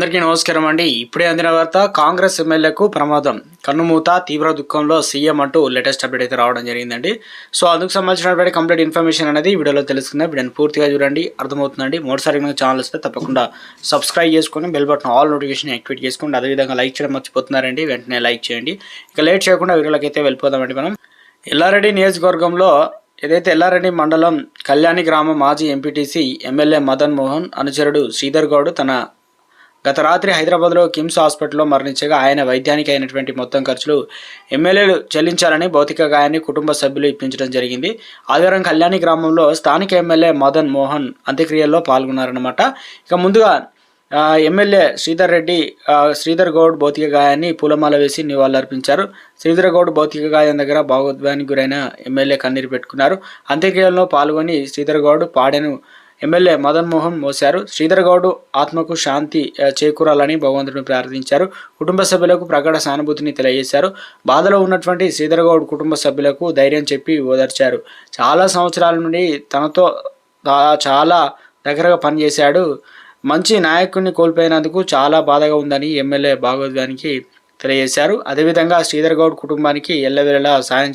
అందరికీ నమస్కారం అండి. ఇప్పుడే అందిన వార్త, కాంగ్రెస్ ఎమ్మెల్యేకు ప్రమాదం, కన్నుమూత, తీవ్ర దుఃఖంలో సీఎం అంటూ లేటెస్ట్ అప్డేట్ అయితే రావడం జరిగిందండి. సో అందుకు సంబంధించినటువంటి కంప్లీట్ ఇన్ఫర్మేషన్ అనేది వీడియోలో తెలుసుకుందాం. వీడియోని పూర్తిగా చూడండి, అర్థమవుతుందండి. మొదటిసారి మన ఛానల్ వస్తే తప్పకుండా సబ్స్క్రైబ్ చేసుకొని bell button all notification activate చేసుకోండి. అదేవిధంగా లైక్ చేయడం మర్చిపోతున్నారండి, వెంటనే లైక్ చేయండి. ఇక లేట్ చేయకుండా వీడియోలోకి అయితే వెళ్ళిపోదామండి. మనం ఎల్లారెడ్డి నియోజకవర్గంలో ఏదైతే ఎల్లారెడ్డి మండలం కళ్యాణి గ్రామ మాజీ ఎంపీటీసీ ఎమ్మెల్యే మదన్ మోహన్ అనుచరుడు శ్రీధర్ గౌడ్ తన గత రాత్రి హైదరాబాద్లో కిమ్స్ హాస్పిటల్లో మరణించగా ఆయన వైద్యానికి అయినటువంటి మొత్తం ఖర్చులు ఎమ్మెల్యేలు చెల్లించాలని భౌతిక గాయాన్ని కుటుంబ సభ్యులు ఇప్పించడం జరిగింది. ఆదివారం కళ్యాణి గ్రామంలో స్థానిక ఎమ్మెల్యే మదన్ మోహన్ అంత్యక్రియల్లో పాల్గొన్నారన్నమాట. ఇక ముందుగా ఎమ్మెల్యే శ్రీధర్ గౌడ్ భౌతిక గాయాన్ని పూలమాల వేసి నివాళులర్పించారు. శ్రీధర్ గౌడ్ భౌతిక గాయం దగ్గర భావోద్వేగానికి గురైన ఎమ్మెల్యే కన్నీరు పెట్టుకున్నారు. అంత్యక్రియల్లో పాల్గొని శ్రీధర్ గౌడ్ పాడెను ఎమ్మెల్యే మదన్ మోహన్ మోశారు. శ్రీధర్ గౌడ్ ఆత్మకు శాంతి చేకూరాలని భగవంతుడిని ప్రార్థించారు. కుటుంబ సభ్యులకు ప్రగాఢ సానుభూతిని తెలియజేశారు. బాధలో ఉన్నటువంటి శ్రీధర్ గౌడ్ కుటుంబ సభ్యులకు ధైర్యం చెప్పి ఓదార్చారు. చాలా సంవత్సరాల నుండి తనతో చాలా దగ్గరగా పనిచేశాడు. మంచి నాయకుడిని కోల్పోయినందుకు చాలా బాధగా ఉందని ఎమ్మెల్యే భాగవద్వానికి తెలియజేశారు. అదేవిధంగా శ్రీధర్ గౌడ్ కుటుంబానికి ఎల్లవేళలా సాయం